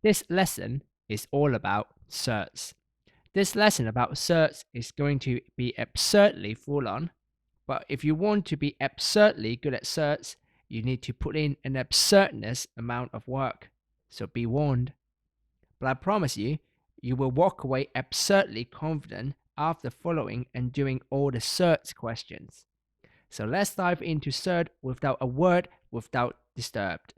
This lesson is all about surds. This lesson about surds is going to be absurdly full on, but if you want to be absurdly good at surds, you need to put in an absurdness amount of work. So be warned. But I promise you, you will walk away absurdly confident after following and doing all the surds questions. So let's dive into surd without a word, without disturbed.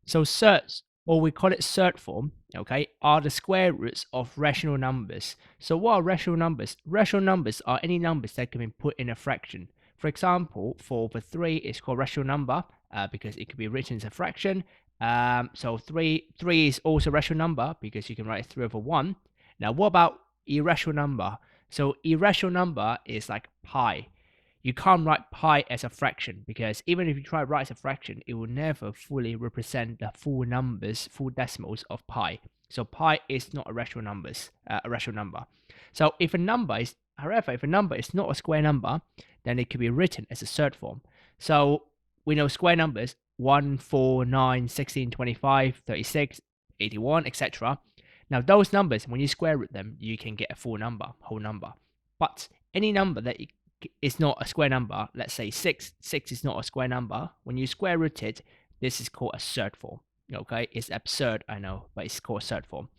So surds, or we call it surd form, okay, are the square roots of rational numbers. So what are rational numbers? Rational numbers are any numbers that can be put in a fraction. For example, for the 3 is called rational number because it can be written as a fraction. So 3 is also a rational number because you can write 3 over 1. Now what about irrational number? So irrational number is like pi. You can't write pi as a fraction because even if you try to write as a fraction, it will never fully represent the full numbers, full decimals of pi. So pi is not a rational number. So if a number is, however, if a number is not a square number, then it can be written as a surd form. So we know square numbers 1, 4, 9, 16, 25, 36, 81, etc. Now those numbers, when you square root them, you can get a full number, whole number. But any number that is not a square number, let's say 6 is not a square number, when you square root it, this is called a surd form. Okay, it's absurd, I know, but it's called a surd form.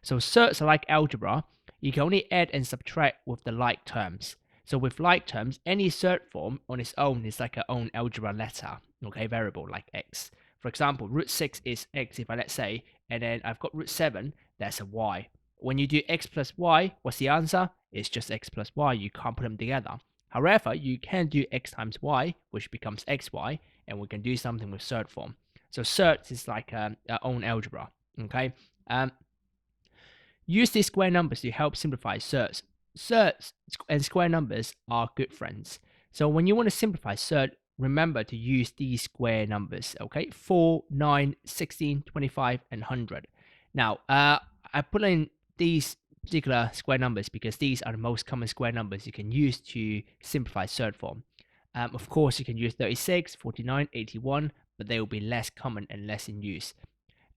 So surds are like algebra. You can only add and subtract with the like terms. So with like terms, any surd form on its own is like a own algebra letter, okay, variable like x. For example, root 6 is x if I let's say, and then I've got root 7, that's a y. When you do x plus y, what's the answer? It's just x plus y, you can't put them together. However, you can do x times y, which becomes xy, and we can do something with surd form. So surds is like our own algebra, okay? Use these square numbers to help simplify surds. Surds and square numbers are good friends. So when you want to simplify surd, remember to use these square numbers, okay? 4, 9, 16, 25, and 100. Now, I put in these particular square numbers because these are the most common square numbers you can use to simplify surd form. Of course, you can use 36, 49, 81, but they will be less common and less in use.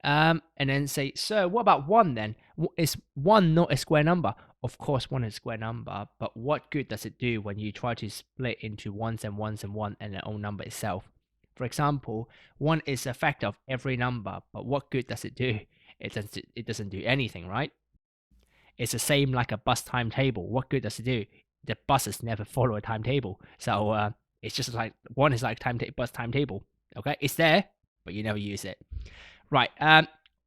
And then say, so what about 1 then? Is 1 not a square number? Of course, 1 is a square number, but what good does it do when you try to split into ones and ones and 1 and the own number itself? For example, 1 is a factor of every number, but what good does it do? It doesn't do anything, right? It's the same like a bus timetable. What good does it do? The buses never follow a timetable. So it's just like 1 is like bus timetable. Okay, it's there, but you never use it. Right.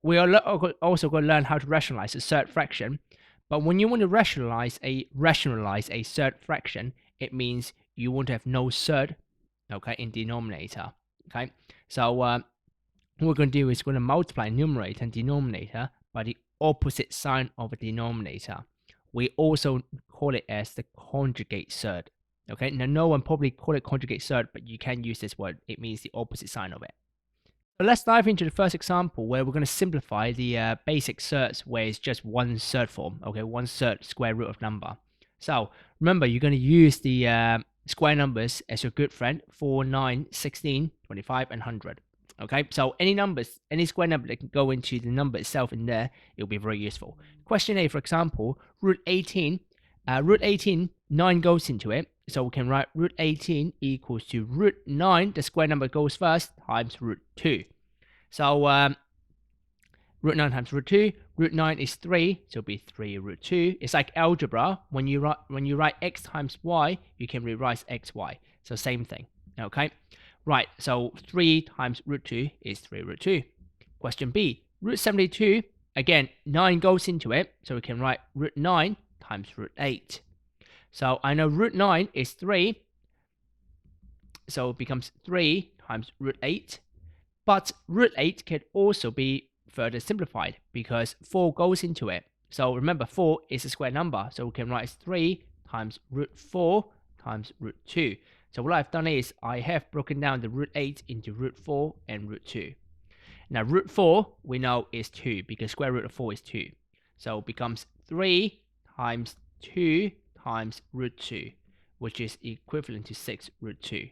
We are also going to learn how to rationalize a surd fraction. But when you want to rationalize a surd fraction, it means you want to have no surd, okay, in denominator. Okay. So what we're going to do is we're going to multiply numerator and denominator by the opposite sign of a denominator. We also call it as the conjugate surd. Okay. Now no one probably call it conjugate surd, but you can use this word. It means the opposite sign of it. So let's dive into the first example where we're going to simplify the basic surds where it's just one surd form, okay, one surd square root of number. So remember, you're going to use the square numbers as your good friend, 4, 9, 16, 25, and 100. Okay, so any numbers, any square number that can go into the number itself in there, it'll be very useful. Question A, for example, root 18. Root 18, 9 goes into it. So we can write root 18 equals to root 9, the square number goes first, times root 2. So root 9 times root 2, root 9 is 3, so it'll be 3 root 2. It's like algebra. When you write x times y, you can rewrite xy. So same thing, okay? Right, so 3 times root 2 is 3 root 2. Question B, root 72, again, 9 goes into it, so we can write root 9 times root 8. So I know root 9 is 3, so it becomes 3 times root 8. But root 8 can also be further simplified because 4 goes into it. So remember, 4 is a square number, so we can write 3 times root 4 times root 2. So what I've done is I have broken down the root 8 into root 4 and root 2. Now root 4 we know is 2 because square root of 4 is 2. So it becomes 3 times 2 times root 2, which is equivalent to 6 root 2.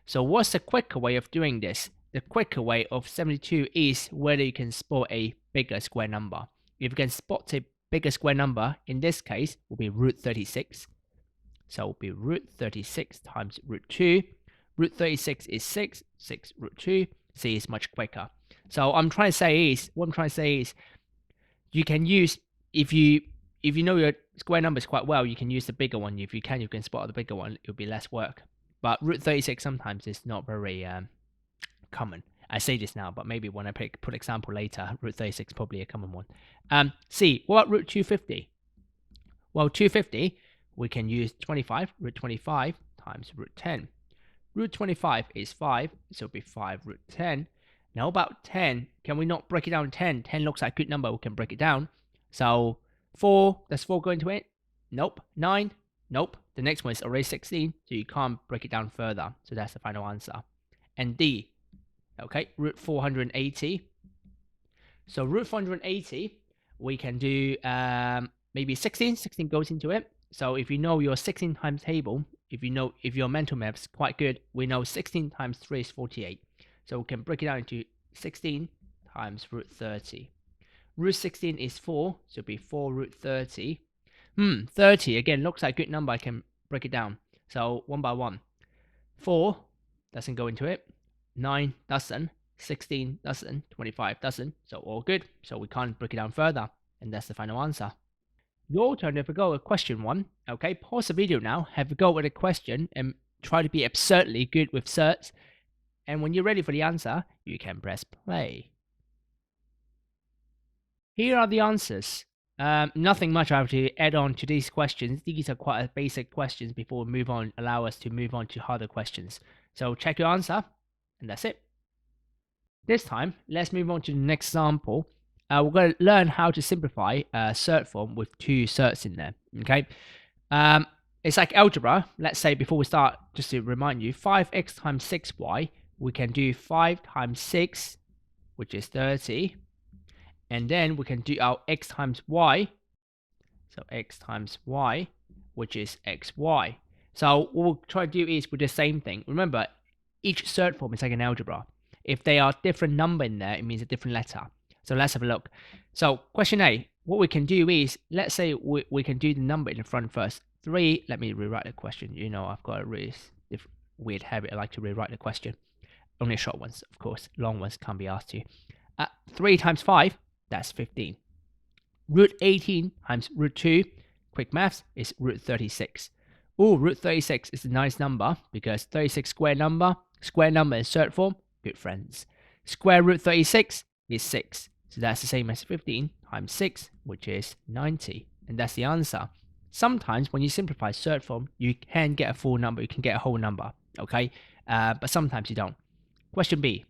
So what's the quicker way of doing this? the quicker way of 72 is whether you can spot a bigger square number. If you can spot a bigger square number, in this case, will be root 36. So it will be root 36 times root 2. Root 36 is 6, 6 root 2. C is much quicker. So what I'm trying to say is, you can use, if you know your square numbers quite well, you can use the bigger one. If you can spot the bigger one. It'll be less work. But root 36 sometimes is not very common. I say this now, but maybe when I put example later, root 36 is probably a common one. C, what about root 250? Well, 250, we can use 25, root 25 times root 10. Root 25 is 5, so it'll be 5 root 10. Now about 10, can we not break it down 10? 10 looks like a good number, we can break it down. So 4, does 4 go into it? Nope. 9? Nope. The next one is already 16, so you can't break it down further. So that's the final answer. And D, okay, root 480. So root 480, we can do maybe 16. 16 goes into it. So if you know your 16 times table, if your mental maths quite good, we know 16 times 3 is 48. So we can break it down into 16 times root 30. Root 16 is 4, so it'll be 4 root 30. 30, again, looks like a good number. I can break it down. So one by one. 4 doesn't go into it. 9 doesn't. 16 doesn't. 25 doesn't. So all good. So we can't break it down further. And that's the final answer. Your turn to have a go at question 1. Okay, pause the video now, have a go at a question, and try to be absurdly good with Surds. And when you're ready for the answer, you can press play. Here are the answers. Nothing much I have to add on to these questions. These are quite basic questions before we move on, allow us to move on to harder questions. So check your answer, and that's it. This time, let's move on to the next example. We're going to learn how to simplify a Surd form with 2 Surds in there, okay? It's like algebra. Let's say before we start, just to remind you, 5x times 6y, we can do 5 times 6, which is 30. And then we can do our x times y. So x times y, which is xy. So what we'll try to do is with the same thing. Remember, each Surd form is like an algebra. If they are different number in there, it means a different letter. So let's have a look. So question A, what we can do is, let's say we can do the number in the front first. 3, let me rewrite the question. You know, I've got a really weird habit. I like to rewrite the question. Only short ones, of course. Long ones can't be asked to. 3 times 5, that's 15. Root 18 times root 2, quick maths, is root 36. Oh, root 36 is a nice number because 36 square number in Surd form, good friends. Square root 36 is 6. So that's the same as 15 times 6, which is 90. And that's the answer. Sometimes when you simplify Surd form, you can get a full number, you can get a whole number, okay? But sometimes you don't. Question B.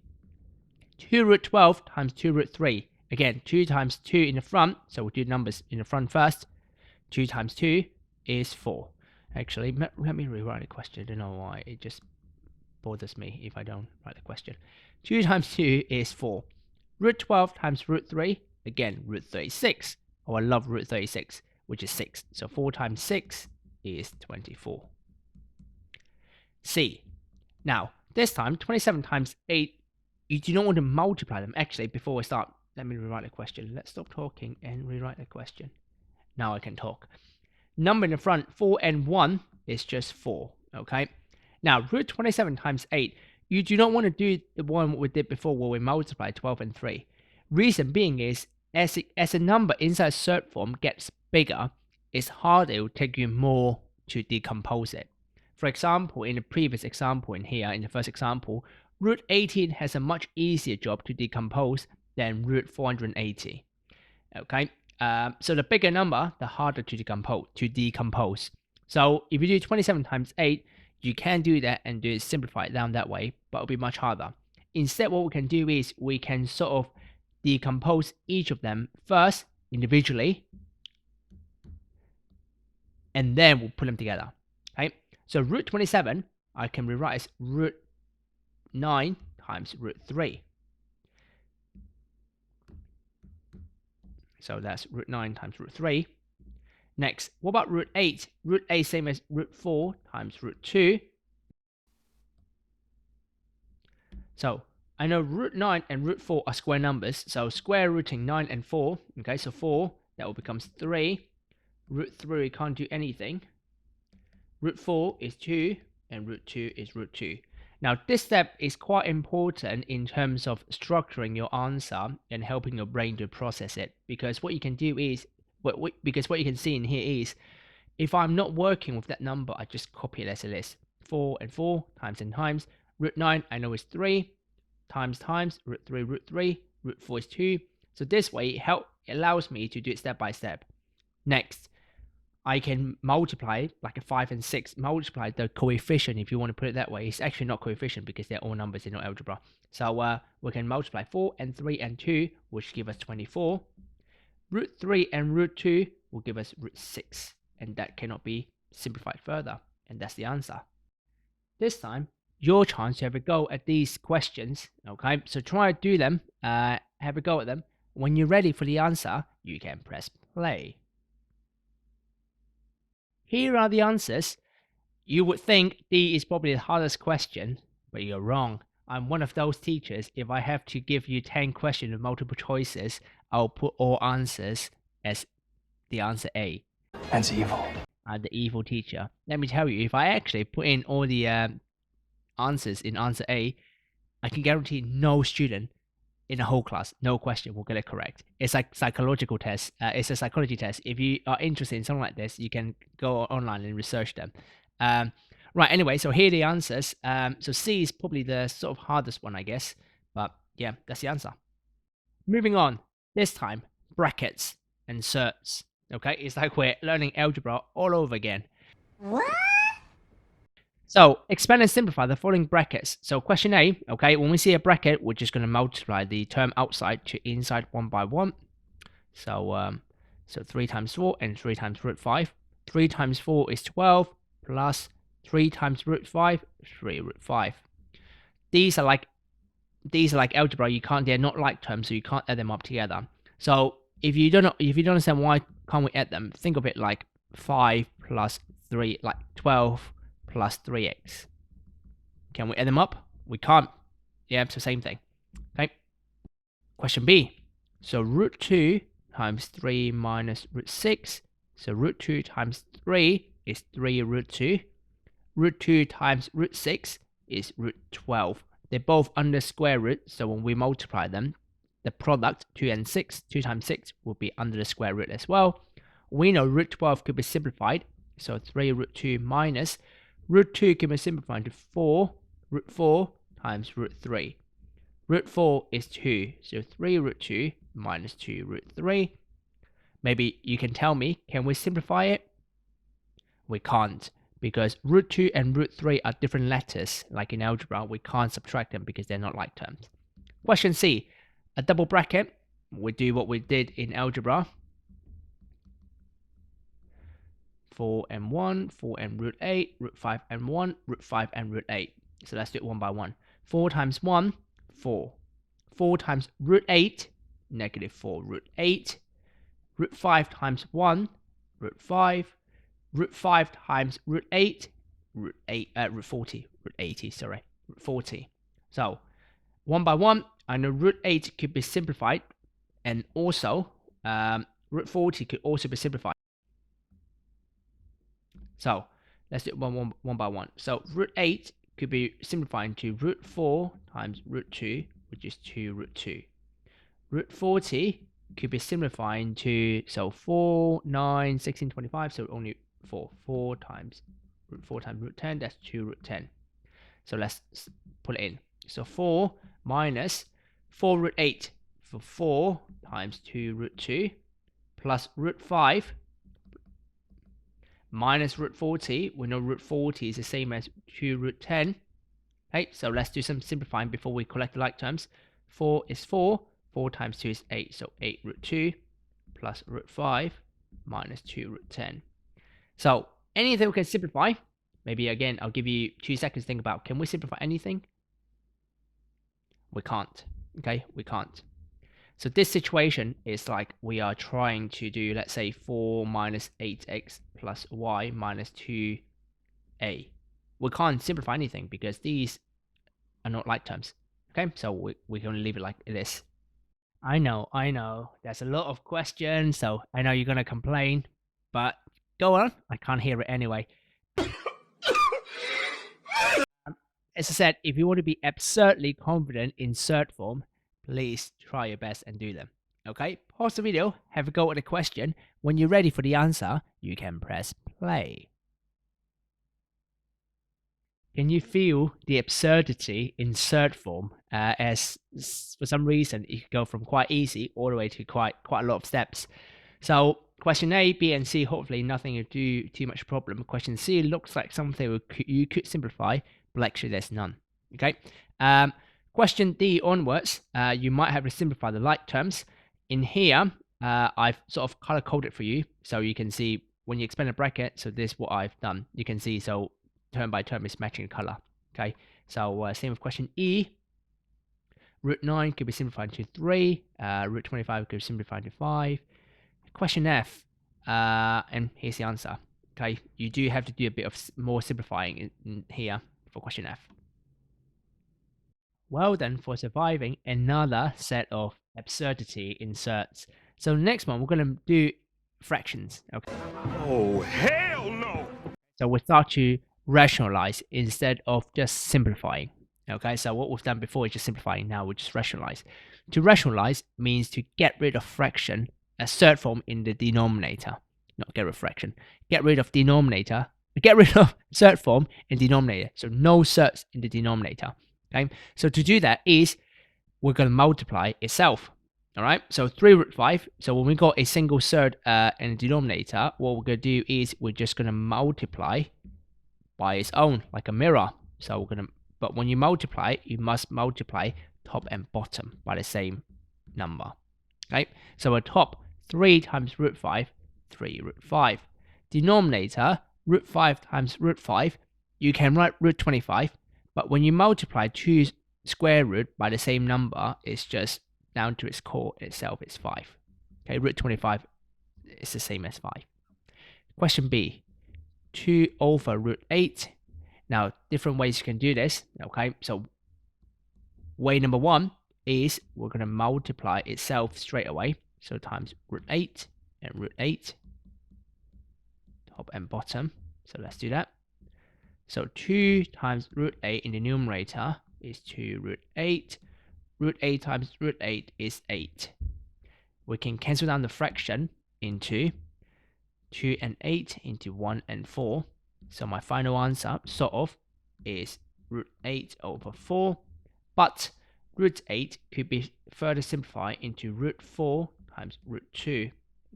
2 root 12 times 2 root 3. Again, 2 times 2 in the front, so we'll do numbers in the front first. 2 times 2 is 4. Actually, let me rewrite the question. I don't know why. It just bothers me if I don't write the question. 2 times 2 is 4. Root 12 times root 3, again, root 36. Oh, I love root 36, which is 6. So 4 times 6 is 24. C. Now, this time, 27 times 8, you do not want to multiply them. Actually, before we start, let me rewrite the question. Let's stop talking and rewrite the question. Now I can talk. Number in the front, 4 and 1 is just 4, okay? Now, root 27 times 8, you do not want to do the one we did before where we multiply 12 and 3. Reason being is, as a number inside Surd form gets bigger, it's harder, it will take you more to decompose it. For example, in the previous example in here, in the first example, root 18 has a much easier job to decompose than root 480. Okay, so the bigger number, the harder to decompose. So if you do 27 times 8, you can do that and simplify it down that way, but it'll be much harder. Instead, what we can do is we can sort of decompose each of them first individually, and then we'll put them together. Okay, so root 27, I can rewrite as root 9 times root 3. So that's root 9 times root 3. Next, what about root 8? Root 8 same as root 4 times root 2. So I know root 9 and root 4 are square numbers, so square rooting 9 and 4, okay, so 4, that will become 3. Root 3 can't do anything. Root 4 is 2, and root 2 is root 2. Now, this step is quite important in terms of structuring your answer and helping your brain to process it. Because what you can do is, because what you can see in here is, if I'm not working with that number, I just copy it as it is. 4 and 4, times and times. Root 9, I know is 3, times, root 3, root 4 is 2. So this way, it allows me to do it step by step. Next, I can multiply, like a 5 and 6, multiply the coefficient, if you want to put it that way. It's actually not coefficient because they're all numbers in our algebra. So we can multiply 4 and 3 and 2, which give us 24. Root 3 and root 2 will give us root 6. And that cannot be simplified further. And that's the answer. This time, your chance to have a go at these questions. Okay, so try to do them, have a go at them. When you're ready for the answer, you can press play. Here are the answers. You would think D is probably the hardest question, but you're wrong. I'm one of those teachers. If I have to give you 10 questions with multiple choices, I'll put all answers as the answer A. That's evil. I'm the evil teacher. Let me tell you, if I actually put in all the answers in answer A, I can guarantee no student in the whole class, no question, will get it correct. It's like psychological test. It's a psychology test. If you are interested in something like this, you can go online and research them. Right. Anyway, so here are the answers. So C is probably the sort of hardest one, I guess. But yeah, that's the answer. Moving on. This time, brackets and surds. Okay, it's like we're learning algebra all over again. What? So expand and simplify the following brackets. So question A, okay, when we see a bracket, we're just going to multiply the term outside to inside one by one. So 3 times 4 and 3 times root 5. 3 times 4 is 12 plus 3 times root 5, 3 root 5. These are like algebra. They're not like terms, so you can't add them up together. So if you don't understand why can't we add them, think of it like 5 plus 3, like 12 plus 3x. Can we add them up? We can't. Yeah, it's the same thing. Okay. Question B. So root 2 times 3 minus root 6. So root 2 times 3 is 3 root 2. Root 2 times root 6 is root 12. They're both under square root, so when we multiply them, the product 2 and 6, 2 times 6 will be under the square root as well. We know root 12 could be simplified, so 3 root 2 minus root 2 can be simplified to 4 root 4 times root 3. Root 4 is 2, so 3 root 2 minus 2 root 3. Maybe you can tell me, can we simplify it? We can't, because root 2 and root 3 are different letters. Like in algebra, we can't subtract them because they're not like terms. Question C, a double bracket. We do what we did in algebra. 4 and 1, 4 and root 8, root 5 and 1, root 5 and root 8. So let's do it one by one. 4 times 1, 4. 4 times root 8, negative 4 root 8. Root 5 times 1, root 5. Root 5 times root 8, root 40, root 80, sorry, root 40. So, one by one, I know root 8 could be simplified, and also, root 40 could also be simplified. So, let's do it one by one. So, root 8 could be simplified into root 4 times root 2, which is 2 root 2. Root 40 could be simplified into, so 4, 9, 16, 25, so only 4 times root 10, that's 2 root 10. So let's put it in. So 4 minus 4 root 8 for 4 times 2 root 2 plus root 5 minus root 40. We know root 40 is the same as 2 root 10. Okay, so let's do some simplifying before we collect the like terms. 4 is 4. 4 times 2 is 8. So 8 root 2 plus root 5 minus 2 root 10. So anything we can simplify. Maybe again, I'll give you 2 seconds to think about. Can we simplify anything? We can't. Okay, we can't. So this situation is like we are trying to do, let's say, 4 minus 8x plus y minus 2a. We can't simplify anything because these are not like terms. Okay, so we can leave it like this. I know. There's a lot of questions, so I know you're gonna complain, but go on. I can't hear it anyway. As I said, if you want to be absurdly confident in third form, please try your best and do them. Okay, pause the video, have a go at the question. When you're ready for the answer, you can press play. Can you feel the absurdity in third form? As for some reason, it could go from quite easy all the way to quite a lot of steps. So question A, B, and C, hopefully nothing to do too much problem. Question C looks like something you could simplify, but actually there's none. Okay. Question D onwards, you might have to simplify the like terms. In here, I've sort of color coded for you, so you can see when you expand a bracket. So this is what I've done. You can see so term by term is matching color. Okay. So same with question E. Root 9 could be simplified to 3. Root 25 could be simplified to 5. Question F, and here's the answer. Okay, you do have to do a bit of more simplifying in here for question F. Well done for surviving another set of absurdity inserts. So next one, we're going to do fractions. Okay. Oh, hell no! So we start to rationalize instead of just simplifying. Okay, so what we've done before is just simplifying. Now we just rationalize. To rationalize means to get rid of fraction, a third form in the denominator. Not get rid of fraction. Get rid of denominator. Get rid of third form in denominator. So no thirds in the denominator. Okay, so to do that is we're going to multiply itself. All right, so 3 root 5. So when we got a single third in the denominator, what we're going to do is we're just going to multiply by its own, like a mirror. So we're going to, but when you multiply, you must multiply top and bottom by the same number. Okay, so at top, 3 times root 5, 3 root 5. Denominator, root 5 times root 5, you can write root 25, but when you multiply 2 square root by the same number, it's just down to its core itself is 5. Okay, root 25 is the same as 5. Question B, 2 over root 8. Now, different ways you can do this. Okay, so way number 1 is we're going to multiply itself straight away. So times root 8 and root 8, top and bottom. So let's do that. So 2 times root 8 in the numerator is 2 root 8. Root 8 times root 8 is 8. We can cancel down the fraction into 2 and 8 into 1 and 4. So my final answer, sort of, is root 8 over 4. But root 8 could be further simplified into root 4 times root 2.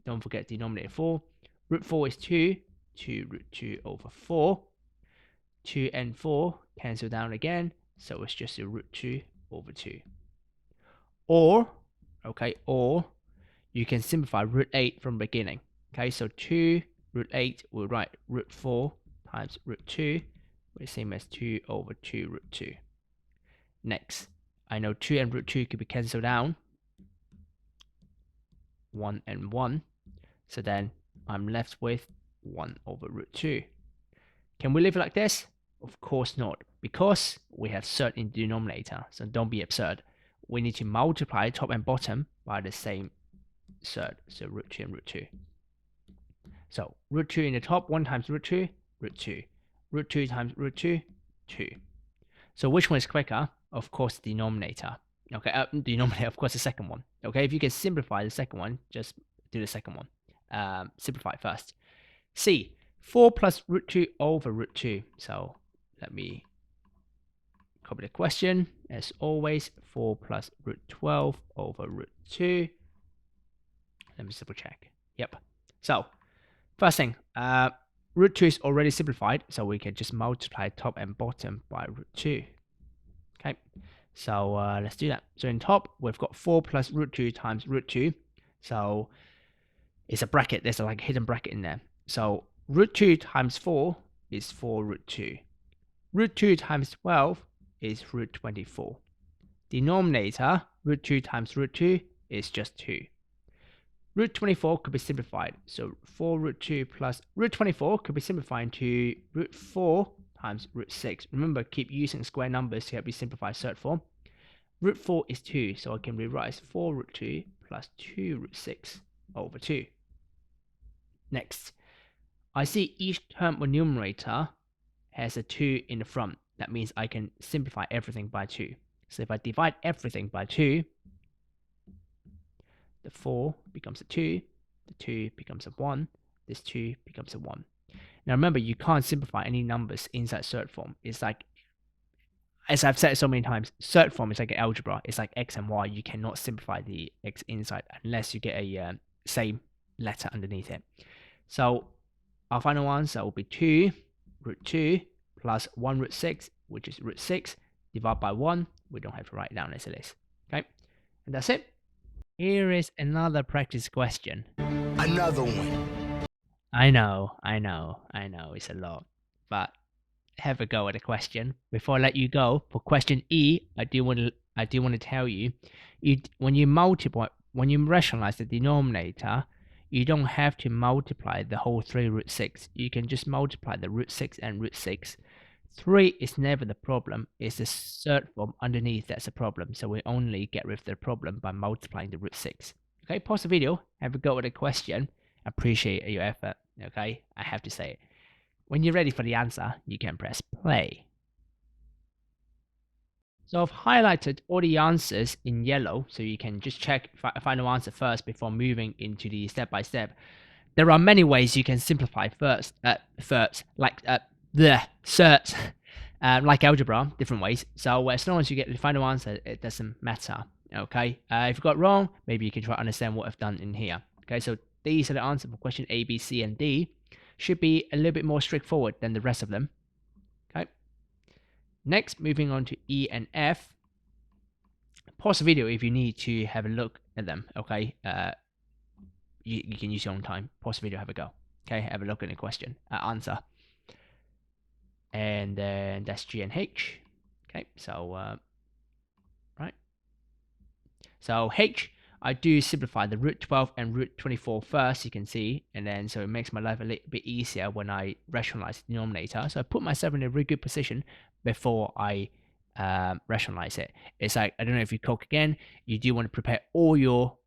Don't forget denominator 4. Root 4 is 2. 2 root 2 over 4. 2 and 4 cancel down again. So it's just a root 2 over 2. Or, okay, or you can simplify root 8 from beginning. Okay, so 2 root 8, we'll write root 4 times root 2, which is same as 2 over 2 root 2. Next, I know 2 and root 2 could be cancelled down. 1 and 1. So then I'm left with 1 over root 2. Can we leave it like this? Of course not, because we have third in the denominator. So don't be absurd. We need to multiply top and bottom by the same third. So root 2 and root 2. So root 2 in the top, 1 times root 2, root 2. Root 2 times root 2, 2. So which one is quicker? Of course, the denominator. Okay, denominator, of course, the second one. Okay, if you can simplify the second one, just do the second one. Simplify first. C, 4 plus root 2 over root 2. So let me copy the question. As always, 4 plus root 12 over root 2. Let me double check. Yep. So first thing, root 2 is already simplified, so we can just multiply top and bottom by root 2. Okay, so let's do that. So in top, we've got 4 plus root 2 times root 2. So it's a bracket. There's like a hidden bracket in there. So root 2 times 4 is 4 root 2. Root 2 times 12 is root 24. Denominator, root 2 times root 2 is just 2. Root 24 could be simplified. So 4 root 2 plus root 24 could be simplified to root 4 times root 6. Remember, keep using square numbers to help you simplify third form. Root 4 is 2, so I can rewrite as 4 root 2 plus 2 root 6 over 2. Next, I see each term of numerator has a 2 in the front. That means I can simplify everything by 2. So if I divide everything by 2, the 4 becomes a 2, the 2 becomes a 1, this 2 becomes a 1. Now remember, you can't simplify any numbers inside surd form. It's like, as I've said so many times, surd form is like an algebra. It's like x and y. You cannot simplify the x inside unless you get a same letter underneath it. So our final answer will be 2 root 2 plus 1 root 6, which is root 6, divided by 1. We don't have to write it down as it is. Okay, and that's it. Here is another practice question. Another one. I know, it's a lot, but have a go at the question. Before I let you go, for question E, I do want to tell you, when you rationalize the denominator, you don't have to multiply the whole 3 root 6. You can just multiply the root 6 and root 6. 3 is never the problem. It's the surd form underneath that's a problem. So we only get rid of the problem by multiplying the root 6. Okay, pause the video, have a go at the question. Appreciate your effort. Okay, I have to say it. When you're ready for the answer, you can press play. So I've highlighted all the answers in yellow, so you can just check final answer first before moving into the step-by-step. There are many ways you can simplify first, like the surds, like algebra, different ways. So as long as you get the final answer, it doesn't matter. Okay, if you got it wrong, maybe you can try to understand what I've done in here. Okay, so these are the answers for question A, B, C, and D. Should be a little bit more straightforward than the rest of them. Okay. Next, moving on to E and F. Pause the video if you need to have a look at them. Okay. You can use your own time. Pause the video, have a go. Okay, have a look at the question, answer. And then that's G and H. Okay, so right. So H, I do simplify the root 12 and root 24 first, you can see, and then so it makes my life a little bit easier when I rationalize the denominator. So I put myself in a really good position before I rationalize it. It's like, I don't know if you cook again, you do want to prepare all your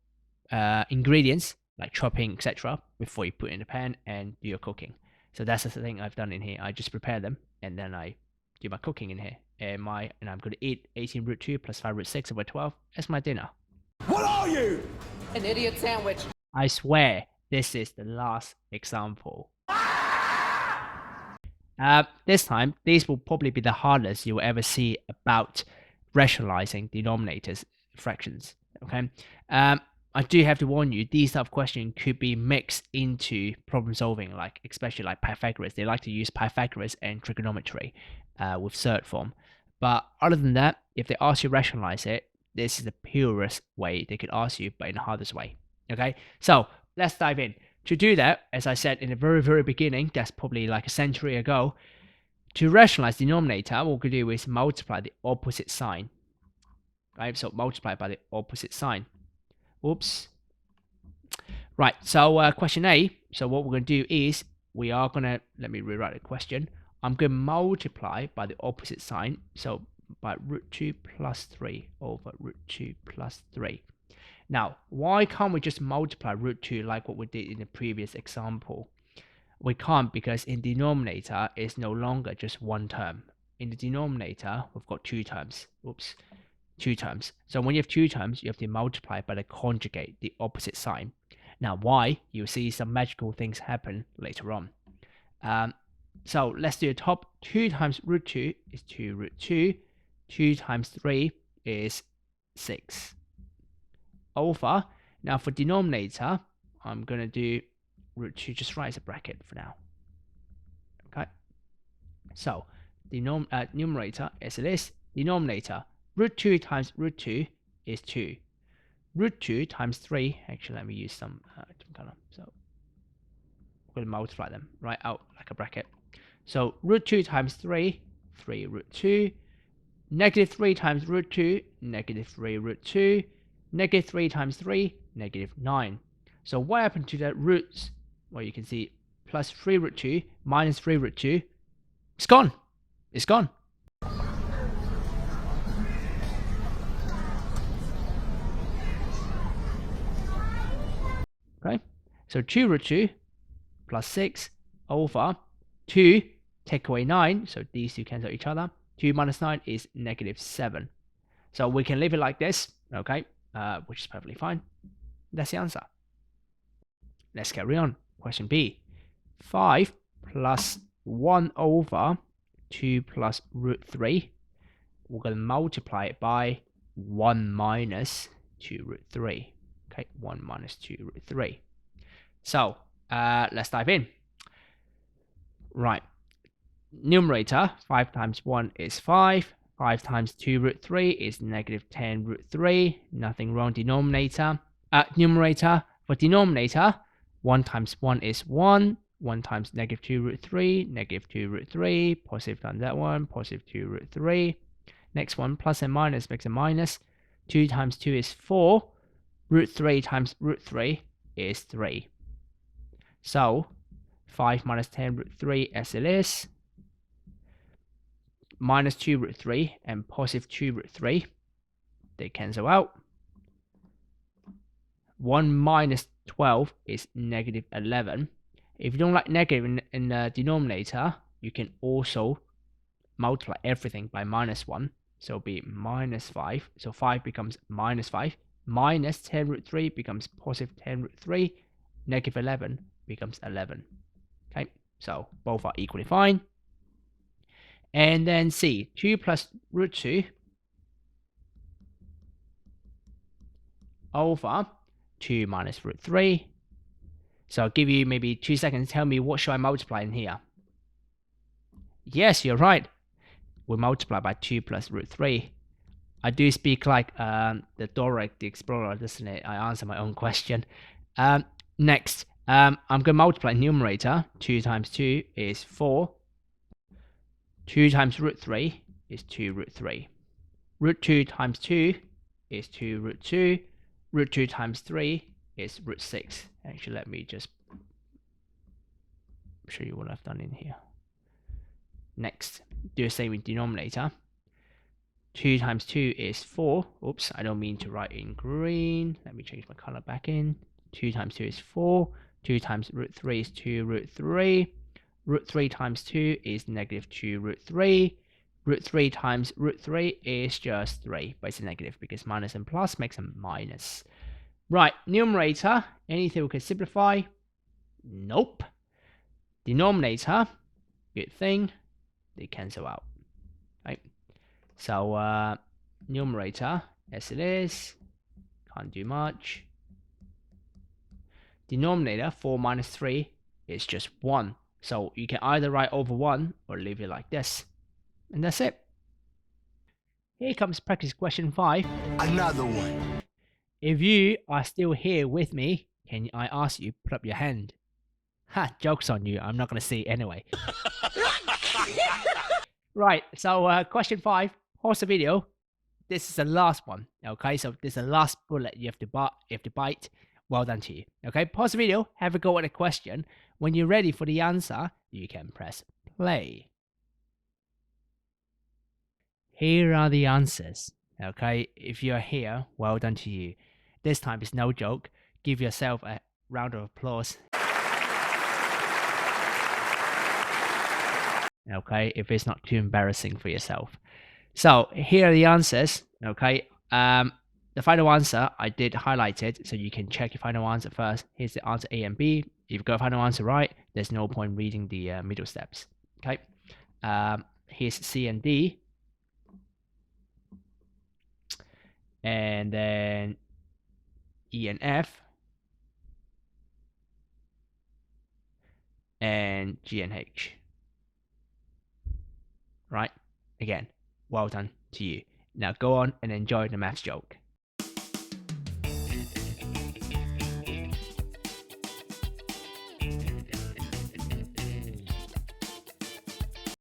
ingredients, like chopping, etc., before you put it in the pan and do your cooking. So that's the thing I've done in here. I just prepare them, and then I do my cooking in here. And I'm going to eat 18 root 2 plus 5 root 6 over 12 as my dinner. What are you? An idiot sandwich. I swear this is the last example. This time, these will probably be the hardest you will ever see about rationalizing denominators, fractions. Okay. I do have to warn you, these type of questions could be mixed into problem solving, like especially like Pythagoras. They like to use Pythagoras and trigonometry with surd form. But other than that, if they ask you to rationalize it, this is the purest way they could ask you, but in the hardest way. Okay, so let's dive in. To do that, as I said in the very, very beginning, that's probably like a century ago, to rationalize denominator, what we do is multiply the opposite sign. Right, so multiply by the opposite sign. Oops. Right, so question A. So what we're going to do is we are going to, let me rewrite the question. I'm going to multiply by the opposite sign. So by root 2 plus 3 over root 2 plus 3. Now, why can't we just multiply root 2 like what we did in the previous example? We can't, because in denominator, it's no longer just one term. In the denominator, we've got two terms. Oops. Two terms. So when you have two terms, you have to multiply by the conjugate, the opposite sign. Now, why? You'll see some magical things happen later on. So let's do the top. 2 times root 2 is 2 root 2. 2 times 3 is 6. Over. Now for denominator, I'm going to do root 2, just write as a bracket for now. Okay. So, numerator as it is. Denominator. Root 2 times root 2 is 2. Root 2 times 3, actually let me use some different color. So we'll multiply them right out like a bracket. So root 2 times 3, 3 root 2. Negative 3 times root 2, negative 3 root 2. Negative 3 times 3, negative 9. So what happened to the roots? Well, you can see plus 3 root 2 minus 3 root 2. It's gone. It's gone. So 2 root 2 plus 6 over 2, take away 9, so these two cancel each other. 2 minus 9 is negative 7. So we can leave it like this, okay, which is perfectly fine. That's the answer. Let's carry on. Question B. 5 plus 1 over 2 plus root 3. We're going to multiply it by 1 minus 2 root 3. Okay, 1 minus 2 root 3. So let's dive in. Right. Numerator, 5 times 1 is 5. 5 times 2 root 3 is negative 10 root 3. Nothing wrong. Denominator. Numerator. For denominator, 1 times 1 is 1. 1 times negative 2 root 3. Negative 2 root 3. Positive times that one. Positive 2 root 3. Next one, plus and minus makes a minus. 2 times 2 is 4. Root 3 times root 3 is 3. So, 5 minus 10 root 3 as it is. Minus 2 root 3 and positive 2 root 3. They cancel out. 1 minus 12 is negative 11. If you don't like negative in the denominator, you can also multiply everything by minus 1. So it'll be minus 5. So 5 becomes minus 5. Minus 10 root 3 becomes positive 10 root 3. Negative 11 becomes 11. Okay, so both are equally fine. And then C, 2 plus root 2 over 2 minus root 3. So I'll give you maybe 2 seconds to tell me what should I multiply in here. Yes, you're right. We multiply by 2 plus root 3. I do speak like the Dora the Explorer, doesn't it? I answer my own question. Next, I'm going to multiply numerator. 2 times 2 is 4. 2 times root 3 is 2 root 3. Root 2 times 2 is 2 root 2. Root 2 times 3 is root 6. Actually, let me just show you what I've done in here. Next, do the same with denominator. 2 times 2 is 4. Oops, I don't mean to write in green. Let me change my color back in. 2 times 2 is 4. 2 times root 3 is 2 root 3. Root 3 times 2 is negative 2 root 3. Root 3 times root 3 is just 3, but it's a negative because minus and plus makes a minus. Right, numerator, anything we can simplify? Nope. Denominator, good thing, they cancel out. Right? So, numerator, as it is, can't do much. Denominator, 4 minus 3 is just 1. So you can either write over 1 or leave it like this. And that's it. Here comes practice question 5. Another one. If you are still here with me, can I ask you put up your hand? Ha, joke's on you. I'm not going to see it anyway. Right, so question 5. Pause the video. This is the last one. Okay, so this is the last bullet you have to bite. Well done to you. Okay, pause the video. Have a go at the question. When you're ready for the answer, you can press play. Here are the answers. Okay, if you're here, well done to you. This time it's no joke. Give yourself a round of applause. Okay, if it's not too embarrassing for yourself. So here are the answers. Okay, the final answer I did highlight it, so you can check your final answer first. Here's the answer A and B. If you got final answer right, there's no point reading the middle steps. Okay, here's C and D, and then E and F, and G and H. Right? Again, well done to you. Now go on and enjoy the maths joke.